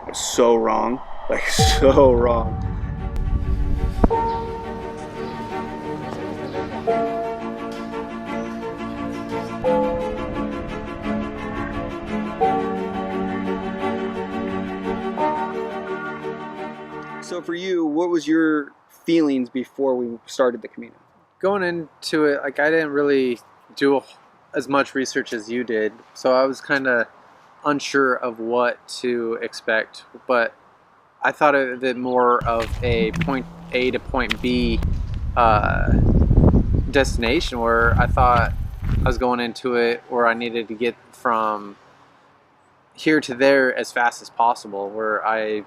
I was so wrong, like so wrong. So for you, what was your feelings before we started the Camino? Going into it, like I didn't really do as much research as you did, so I was kind of unsure of what to expect. But I thought of it more of a point A to point B uh, destination, where I thought I was going into it where I needed to get from here to there as fast as possible. Where I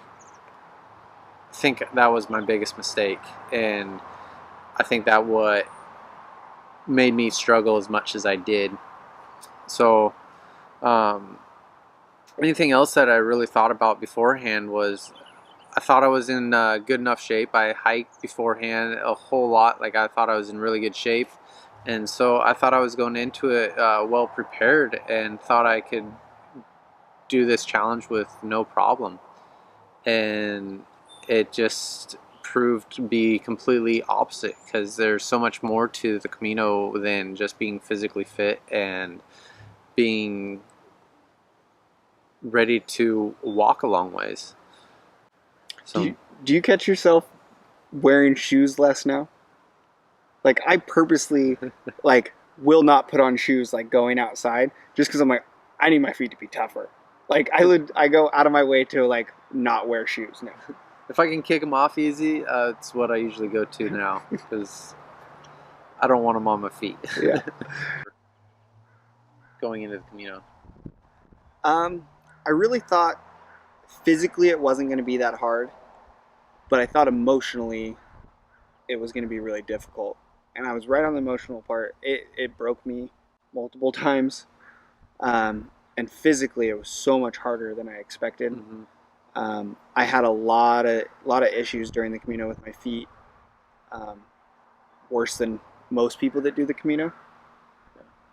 think that was my biggest mistake, and I think that what made me struggle as much as I did. So, um, anything else that I really thought about beforehand was I thought I was in good enough shape. I hiked beforehand a whole lot. Like I thought I was in really good shape. And so I thought I was going into it well prepared and thought I could do this challenge with no problem. And it just proved to be completely opposite because there's so much more to the Camino than just being physically fit and being ready to walk a long ways. Do So you do you catch yourself wearing shoes less now? Like I purposely like will not put on shoes like going outside just because I'm like I need my feet to be tougher. Like I go out of my way to like not wear shoes now. if I can kick them off easy, it's what I usually go to now because I don't want them on my feet. Yeah. Going into the Camino. I really thought physically it wasn't going to be that hard, but I thought emotionally it was going to be really difficult. And I was right on the emotional part. It broke me multiple times. And physically it was so much harder than I expected. Mm-hmm. I had a lot of issues during the Camino with my feet, um, worse than most people that do the Camino.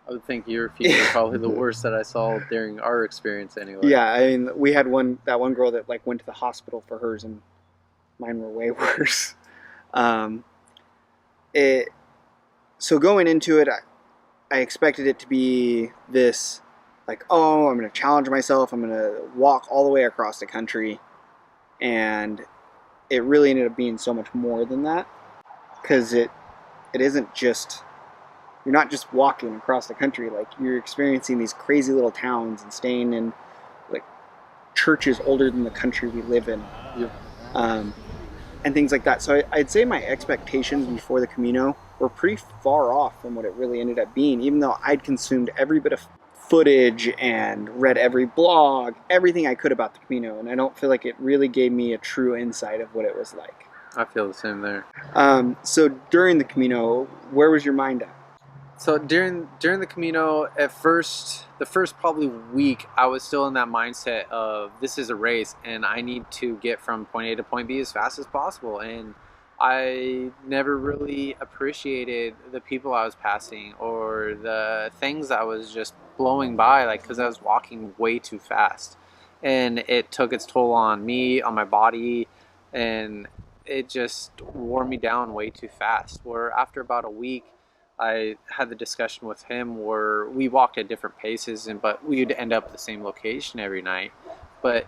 I would think your feet were probably the worst that I saw during our experience anyway. Yeah, I mean, we had one girl that like went to the hospital for hers, and mine were way worse. Um, it so going into it, I expected it to be this like, oh, I'm going to challenge myself. I'm going to walk all the way across the country, and it really ended up being so much more than that because it isn't just you're not just walking across the country, like you're experiencing these crazy little towns and staying in like churches older than the country we live in. Yep. um, and things like that. So I'd say my expectations before the Camino were pretty far off from what it really ended up being, even though I'd consumed every bit of footage and read every blog, everything I could about the Camino, and I don't feel like it really gave me a true insight of what it was like. I feel the same there. So during the Camino, where was your mind at? So during the Camino, at first, the first probably week, I was still in that mindset of this is a race and I need to get from point A to point B as fast as possible. And I never really appreciated the people I was passing or the things I was just blowing by, like because I was walking way too fast, and it took its toll on me, on my body, and it just wore me down way too fast. Where after about a week, I had the discussion with him where we walked at different paces, but we'd end up at the same location every night. But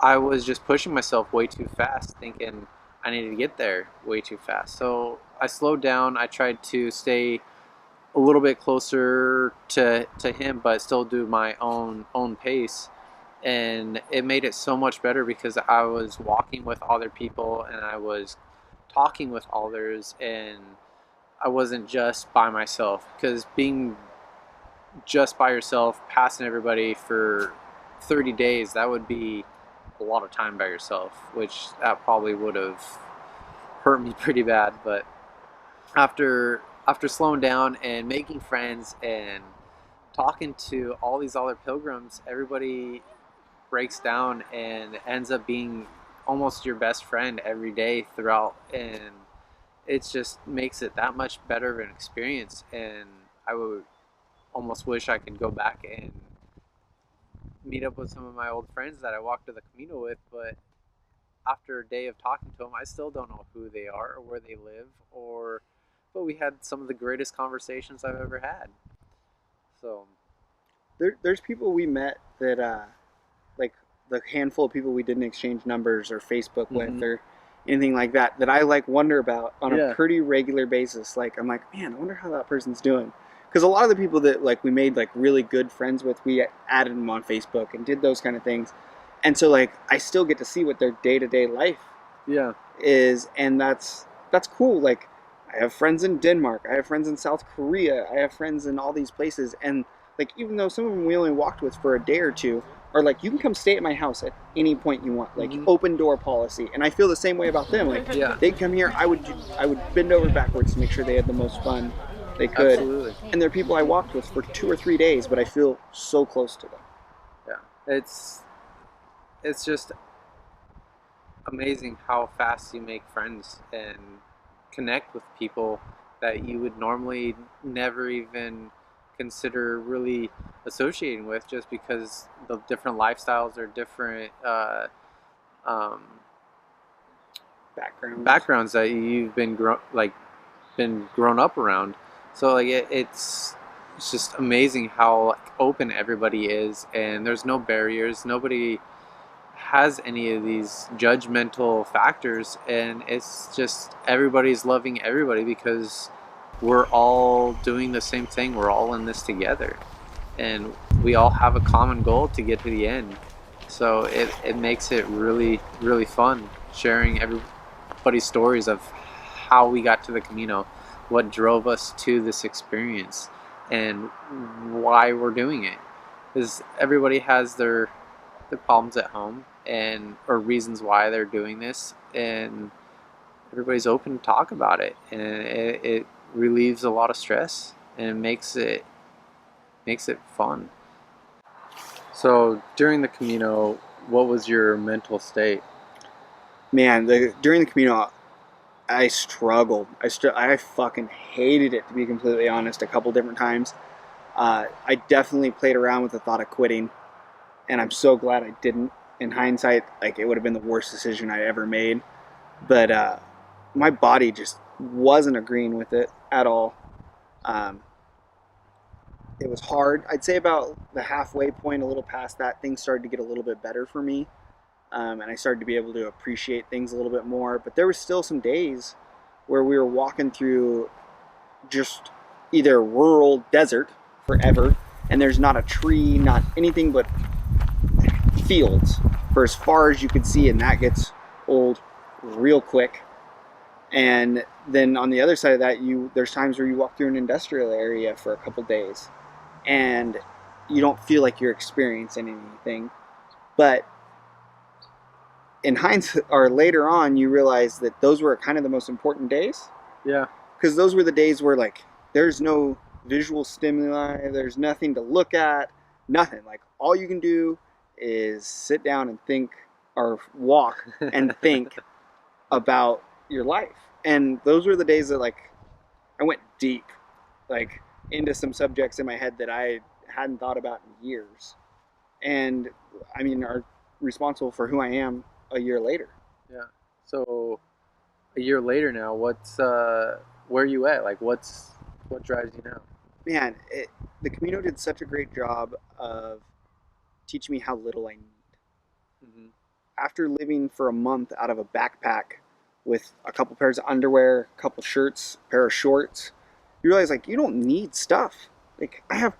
I was just pushing myself way too fast, thinking I needed to get there way too fast. So I slowed down. I tried to stay a little bit closer to him, but still do my own pace. And it made it so much better because I was walking with other people and I was talking with others, and I wasn't just by myself, because being just by yourself, passing everybody for 30 days, that would be a lot of time by yourself, which that probably would have hurt me pretty bad. But after slowing down and making friends and talking to all these other pilgrims, everybody breaks down and ends up being almost your best friend every day throughout, and it just makes it that much better of an experience. And I would almost wish I could go back and meet up with some of my old friends that I walked to the Camino with, but after a day of talking to them, I still don't know who they are or where they live, but we had some of the greatest conversations I've ever had. So, There's people we met that like the handful of people we didn't exchange numbers or Facebook with or anything like that I like wonder about on a pretty regular basis. Like I'm like, man, I wonder how that person's doing. Because a lot of the people that like we made like really good friends with, we added them on Facebook and did those kind of things. And so like I still get to see what their day-to-day life is, and that's cool. Like I have friends in Denmark, I have friends in South Korea, I have friends in all these places, and like even though some of them we only walked with for a day or two, are like, you can come stay at my house at any point you want, like open door policy. And I feel the same way about them. Like they'd come here, I would bend over backwards to make sure they had the most fun they could. Absolutely. And they're people I walked with for 2 or 3 days, but I feel so close to them. Yeah, it's just amazing how fast you make friends and connect with people that you would normally never even consider really associating with, just because the different lifestyles or different um, backgrounds that you've been grown up around. So like it's just amazing how like open everybody is, and there's no barriers. Nobody has any of these judgmental factors, and it's just everybody's loving everybody because we're all doing the same thing. We're all in this together, and we all have a common goal to get to the end. So it makes it really, really fun sharing everybody's stories of how we got to the Camino, what drove us to this experience, and why we're doing it. Because everybody has their problems at home or reasons why they're doing this, and everybody's open to talk about it, and it relieves a lot of stress, and it makes it fun. So during the Camino, what was your mental state? Man, during the Camino, I struggled. I fucking hated it, to be completely honest, a couple different times. I definitely played around with the thought of quitting, and I'm so glad I didn't. In hindsight, like it would have been the worst decision I ever made. But my body just wasn't agreeing with it at all. It was hard. I'd say about the halfway point, a little past that, things started to get a little bit better for me. And I started to be able to appreciate things a little bit more. But there were still some days where we were walking through just either rural desert forever, and there's not a tree, not anything but fields for as far as you could see, and that gets old real quick. And then on the other side of that, there's times where you walk through an industrial area for a couple days, and you don't feel like you're experiencing anything. But in hindsight, or later on, you realize that those were kind of the most important days. Yeah. Because those were the days where like there's no visual stimuli, there's nothing to look at, nothing. Like all you can do is sit down and think, or walk and think about your life. And those were the days that like I went deep, like into some subjects in my head that I hadn't thought about in years, and I mean are responsible for who I am a year later. Yeah. So a year later now, what's where are you at? Like what drives you now? Man, the Camino did such a great job of teaching me how little I need. After living for a month out of a backpack with a couple pairs of underwear, a couple shirts, a pair of shorts, you realize like you don't need stuff. Like I have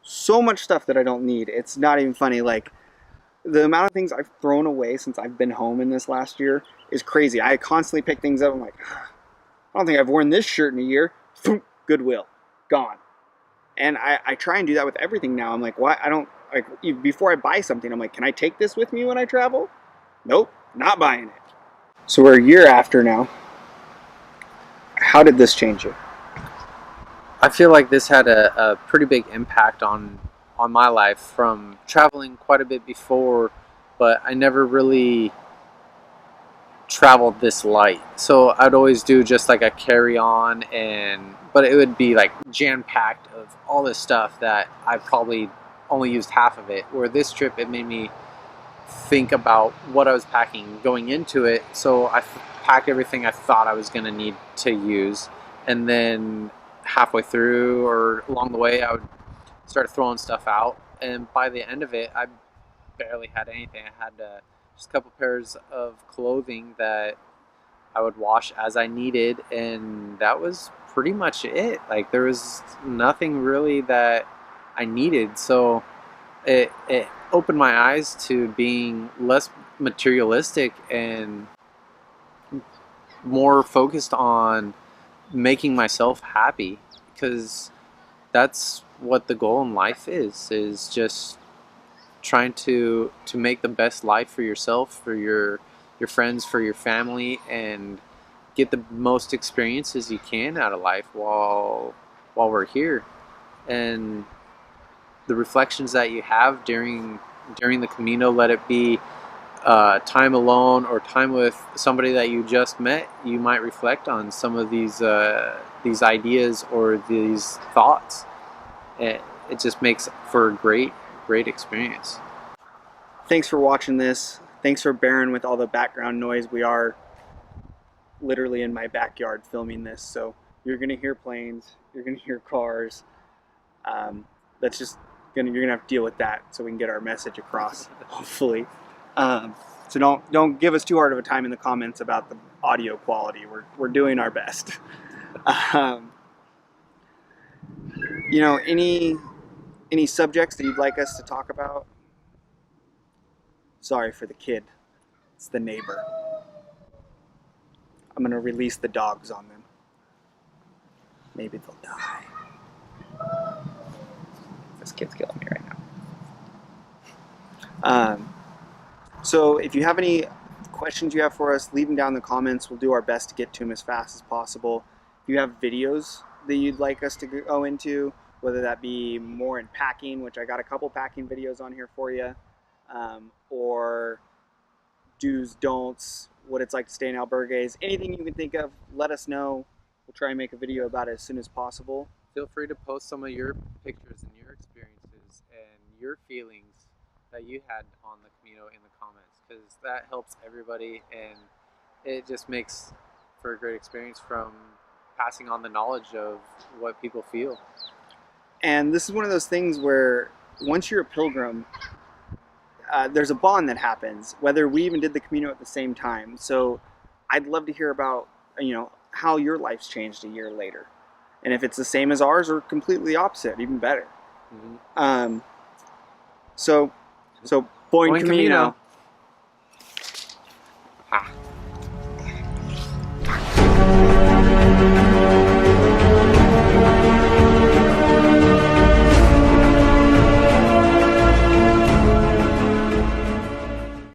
so much stuff that I don't need. It's not even funny. Like the amount of things I've thrown away since I've been home in this last year is crazy. I constantly pick things up. I'm like, I don't think I've worn this shirt in a year. Goodwill, gone. And I try and do that with everything now. I'm like, why? I don't like before I buy something. I'm like, can I take this with me when I travel? Nope, not buying it. So we're a year after now. How did this change you? I feel like this had a pretty big impact on my life, from traveling quite a bit before, but I never really traveled this light. So I'd always do just like a carry-on, but it would be like jam-packed of all this stuff that I probably only used half of it. Where this trip, it made me think about what I was packing going into it. So I packed everything I thought I was going to need to use, and then halfway through or along the way, I would start throwing stuff out. And by the end of it, I barely had anything. I had just a couple pairs of clothing that I would wash as I needed, and that was pretty much it. Like there was nothing really that I needed. So it opened my eyes to being less materialistic and more focused on making myself happy, because that's what the goal in life is just trying to make the best life for yourself, for your friends, for your family, and get the most experiences you can out of life while we're here. And the reflections that you have during the Camino, let it be time alone or time with somebody that you just met, you might reflect on some of these ideas or these thoughts. It just makes for a great experience. Thanks for watching this. Thanks for bearing with all the background noise. We are literally in my backyard filming this, so you're gonna hear planes, you're gonna hear cars. That's just you're gonna have to deal with that so we can get our message across, hopefully. So don't give us too hard of a time in the comments about the audio quality. We're doing our best. You know, any subjects that you'd like us to talk about? Sorry for the kid. It's the neighbor. I'm gonna release the dogs on them. Maybe they'll die. This kid's killing me right now. So if you have any questions you have for us, leave them down in the comments. We'll do our best to get to them as fast as possible. If you have videos that you'd like us to go into, whether that be more in packing, which I got a couple packing videos on here for you, or do's, don'ts, what it's like to stay in albergues, anything you can think of, let us know. We'll try and make a video about it as soon as possible. Feel free to post some of your pictures and your experiences and your feelings that you had on the Camino in the comments, because that helps everybody, and it just makes for a great experience from passing on the knowledge of what people feel. And this is one of those things where once you're a pilgrim, there's a bond that happens, whether we even did the Camino at the same time. So I'd love to hear about, how your life's changed a year later. And if it's the same as ours or completely opposite, even better. Mm-hmm. So Buen Camino. Ah.